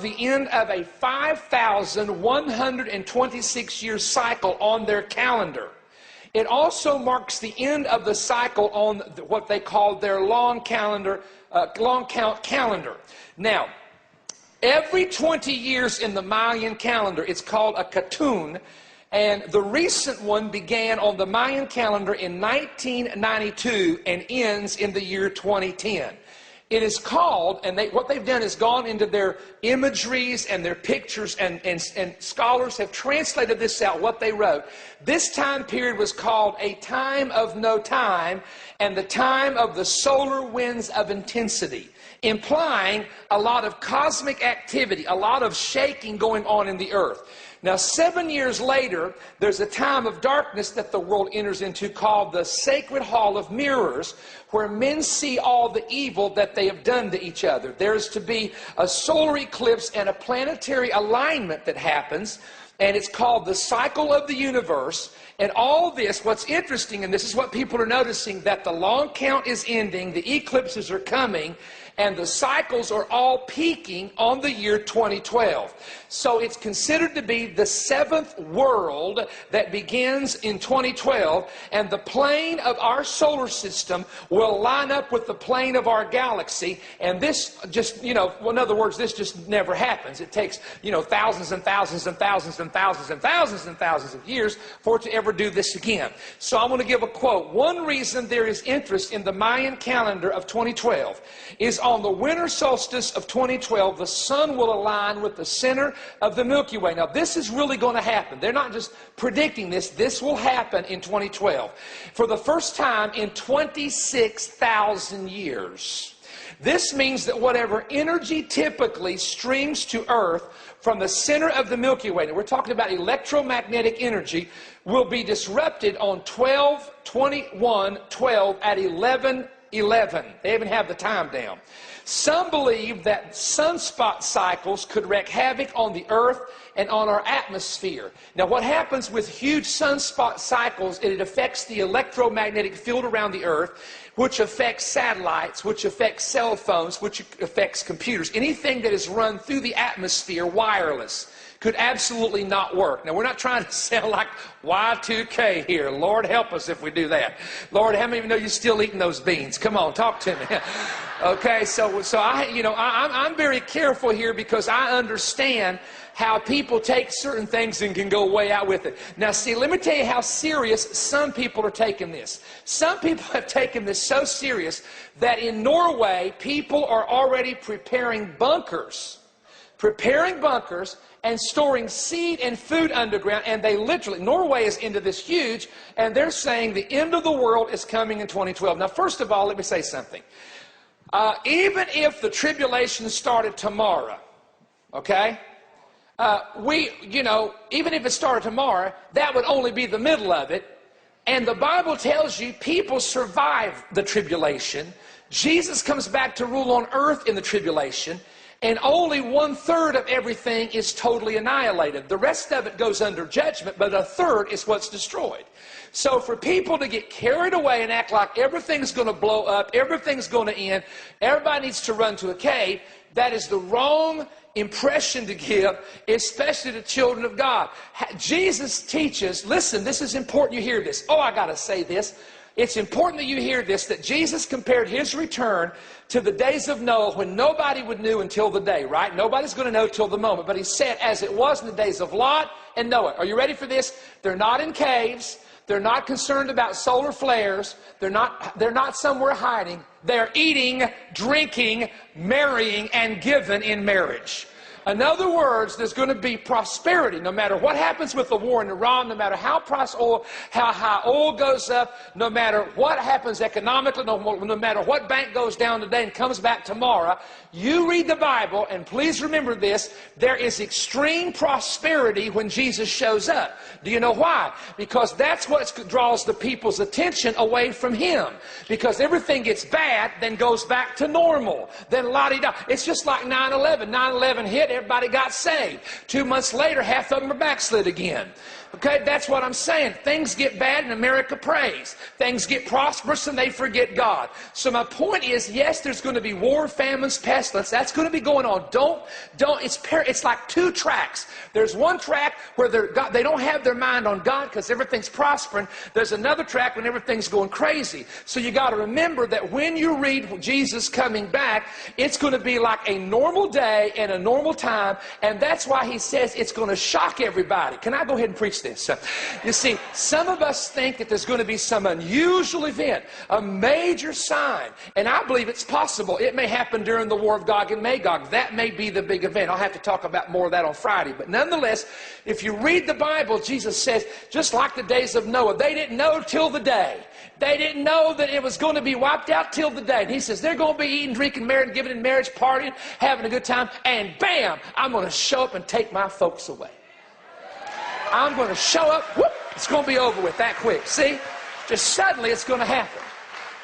the end of a 5,126-year cycle on their calendar. It also marks the end of the cycle on what they call their long count calendar. Now, every 20 years in the Mayan calendar, it's called a Katun, and the recent one began on the Mayan calendar in 1992 and ends in the year 2010. It is called, and what they've done is gone into their imageries and their pictures, and scholars have translated this out, what they wrote. This time period was called a time of no time, and the time of the solar winds of intensity, implying a lot of cosmic activity, a lot of shaking going on in the earth. Now, 7 years later, there's a time of darkness that the world enters into called the Sacred Hall of Mirrors, where men see all the evil that they have done to each other. There's to be a solar eclipse and a planetary alignment that happens, and it's called the cycle of the universe. And all this, what's interesting, and this is what people are noticing, that the long count is ending, the eclipses are coming, and the cycles are all peaking on the year 2012. So it's considered to be the seventh world that begins in 2012, and the plane of our solar system will line up with the plane of our galaxy. And this just, well, in other words, this just never happens. It takes, thousands and thousands and thousands and thousands and thousands and thousands of years for it to ever do this again. So I'm going to give a quote. One reason there is interest in the Mayan calendar of 2012 is on the winter solstice of 2012, the sun will align with the center of the Milky Way. Now, this is really going to happen. They're not just predicting this. This will happen in 2012 for the first time in 26,000 years. This means that whatever energy typically streams to Earth from the center of the Milky Way, and we're talking about electromagnetic energy, will be disrupted on 12/21/12 at 11:11. They even have the time down. Some believe that sunspot cycles could wreak havoc on the Earth and on our atmosphere. Now, what happens with huge sunspot cycles, it affects the electromagnetic field around the Earth, which affects satellites, which affects cell phones, which affects computers. Anything that is run through the atmosphere wireless could absolutely not work. Now, we're not trying to sound like Y2K here. Lord help us if we do that. Lord, how many of you know you're still eating those beans? Come on, talk to me. Okay, so I'm very careful here because I understand how people take certain things and can go way out with it. Now, see, let me tell you how serious some people are taking this. Some people have taken this so serious that in Norway, people are already preparing bunkers and storing seed and food underground, and they literally, Norway is into this huge, and they're saying the end of the world is coming in 2012. Now, first of all, let me say something. Even if the tribulation started tomorrow, okay, even if it started tomorrow, that would only be the middle of it. And the Bible tells you people survive the tribulation. Jesus comes back to rule on earth in the tribulation. And only 1/3 of everything is totally annihilated. The rest of it goes under judgment, but 1/3 is what's destroyed. So for people to get carried away and act like everything's going to blow up, everything's going to end, everybody needs to run to a cave, that is the wrong impression to give, especially to children of God. Jesus teaches, listen, this is important you hear this. Oh, I got to say this. It's important that you hear this, that Jesus compared his return to the days of Noah when nobody would know until the day, right? Nobody's going to know till the moment. But he said, as it was in the days of Lot and Noah. Are you ready for this? They're not in caves. They're not concerned about solar flares. They're not somewhere hiding. They're eating, drinking, marrying, and given in marriage. In other words, there's going to be prosperity no matter what happens with the war in Iran, no matter how high oil goes up, no matter what happens economically, no matter what bank goes down today and comes back tomorrow. You read the Bible, and please remember this, there is extreme prosperity when Jesus shows up. Do you know why? Because that's what draws the people's attention away from him. Because everything gets bad, then goes back to normal. Then la-di-da. It's just like 9/11. 9/11 hit, everybody got saved. 2 months later, half of them are backslid again. Okay, that's what I'm saying. Things get bad and America prays. Things get prosperous and they forget God. So my point is, yes, there's going to be war, famines, pestilence. That's going to be going on. It's like two tracks. There's one track where they don't have their mind on God because everything's prospering. There's another track when everything's going crazy. So you got to remember that when you read Jesus coming back, it's going to be like a normal day and a normal time. And that's why he says it's going to shock everybody. Can I go ahead and preach this? You see, some of us think that there's going to be some unusual event, a major sign, and I believe it's possible. It may happen during the war of Gog and Magog. That may be the big event. I'll have to talk about more of that on Friday. But nonetheless, if you read the Bible, Jesus says, just like the days of Noah, they didn't know till the day. They didn't know that it was going to be wiped out till the day. And he says, they're going to be eating, drinking, married, giving in marriage, partying, having a good time, and bam, I'm going to show up and take my folks away. I'm going to show up, whoop, it's going to be over with that quick. See? Just suddenly it's going to happen.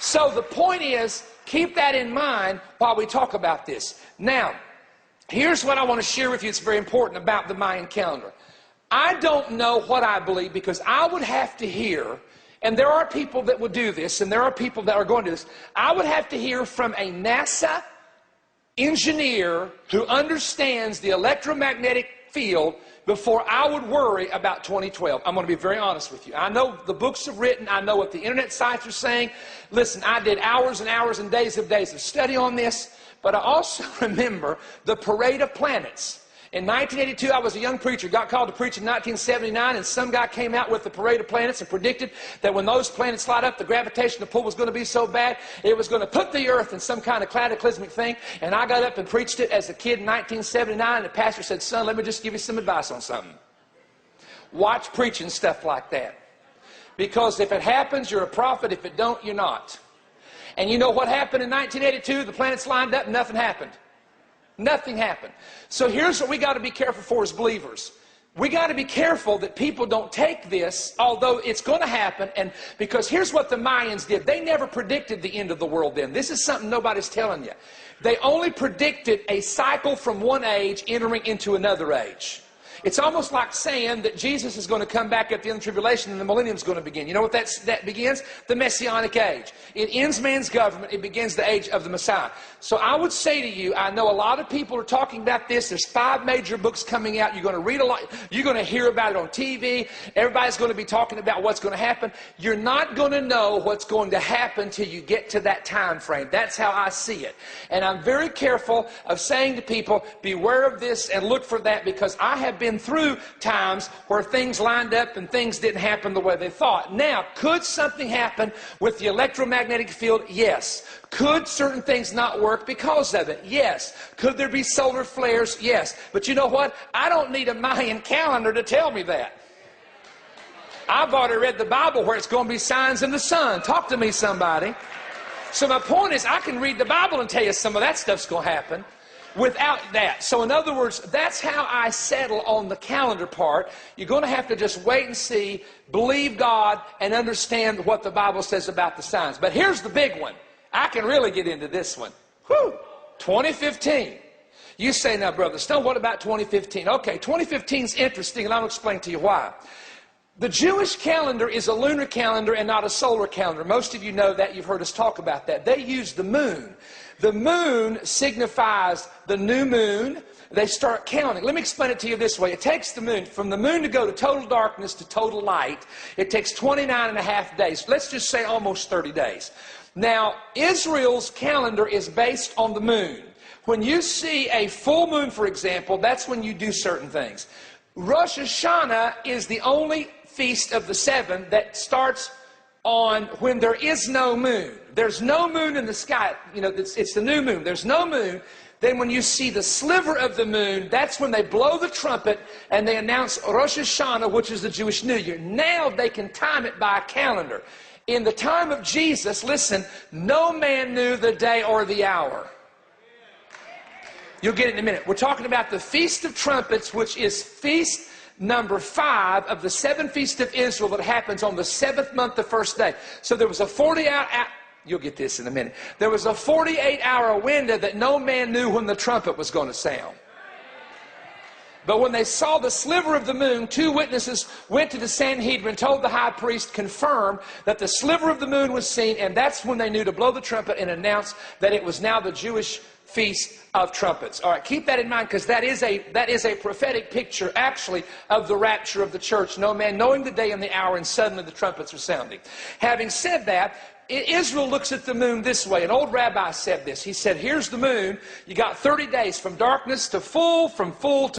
So the point is, keep that in mind while we talk about this. Now, here's what I want to share with you. It's very important about the Mayan calendar. I don't know what I believe because I would have to hear, and there are people that would do this, and there are people that are going to do this. I would have to hear from a NASA engineer who understands the electromagnetic field before I would worry about 2012. I'm going to be very honest with you. I know the books are written. I know what the internet sites are saying. Listen, I did hours and hours and days of study on this, but I also remember the parade of planets. In 1982, I was a young preacher, got called to preach in 1979, and some guy came out with the parade of planets and predicted that when those planets light up, the gravitational pull was going to be so bad, it was going to put the earth in some kind of cataclysmic thing. And I got up and preached it as a kid in 1979, and the pastor said, son, let me just give you some advice on something. Watch preaching stuff like that. Because if it happens, you're a prophet. If it don't, you're not. And you know what happened in 1982? The planets lined up and nothing happened. Nothing happened. So here's what we got to be careful for as believers. We got to be careful that people don't take this, although it's going to happen, and because here's what the Mayans did. They never predicted the end of the world then. This is something nobody's telling you. They only predicted a cycle from one age entering into another age. It's almost like saying that Jesus is going to come back at the end of the tribulation and the millennium is going to begin. You know what that begins? The Messianic age. It ends man's government. It begins the age of the Messiah. So I would say to you, I know a lot of people are talking about this. There's 5 major books coming out. You're going to read a lot. You're going to hear about it on TV. Everybody's going to be talking about what's going to happen. You're not going to know what's going to happen till you get to that time frame. That's how I see it. And I'm very careful of saying to people, beware of this and look for that, because I have been through times where things lined up and things didn't happen the way they thought. Now, could something happen with the electromagnetic field? Yes. Could certain things not work because of it? Yes. Could there be solar flares? Yes. But you know what? I don't need a Mayan calendar to tell me that. I've already read the Bible where it's going to be signs in the sun. Talk to me, somebody. So my point is, I can read the Bible and tell you some of that stuff's going to happen without that. So in other words, that's how I settle on the calendar part. You're going to have to just wait and see, believe God, and understand what the Bible says about the signs. But here's the big one. I can really get into this one. Whew! 2015. You say, now, Brother Stone, what about 2015? Okay, 2015 is interesting, and I'll explain to you why. The Jewish calendar is a lunar calendar and not a solar calendar. Most of you know that. You've heard us talk about that. They use the moon. The moon signifies the new moon. They start counting. Let me explain it to you this way. It takes the moon, from the moon to go to total darkness to total light, it takes 29 and a half days. Let's just say almost 30 days. Now, Israel's calendar is based on the moon. When you see a full moon, for example, that's when you do certain things. Rosh Hashanah is the only feast of the 7 that starts on when there is no moon. There's no moon in the sky. You know, it's the new moon. There's no moon. Then when you see the sliver of the moon, that's when they blow the trumpet and they announce Rosh Hashanah, which is the Jewish New Year. Now they can time it by a calendar. In the time of Jesus, listen, no man knew the day or the hour. You'll get it in a minute. We're talking about the Feast of Trumpets, which is feast number 5 of the 7 feasts of Israel that happens on the 7th month, the first day. So there was a 40-hour... You'll get this in a minute. There was a 48-hour window that no man knew when the trumpet was going to sound. But when they saw the sliver of the moon, 2 witnesses went to the Sanhedrin, told the high priest, confirmed that the sliver of the moon was seen, and that's when they knew to blow the trumpet and announce that it was now the Jewish Feast of Trumpets. All right, keep that in mind, because that is a prophetic picture, actually, of the rapture of the church. No man knowing the day and the hour, and suddenly the trumpets are sounding. Having said that, Israel looks at the moon this way. An old rabbi said this. He said, here's the moon. You got 30 days from darkness to full, from full to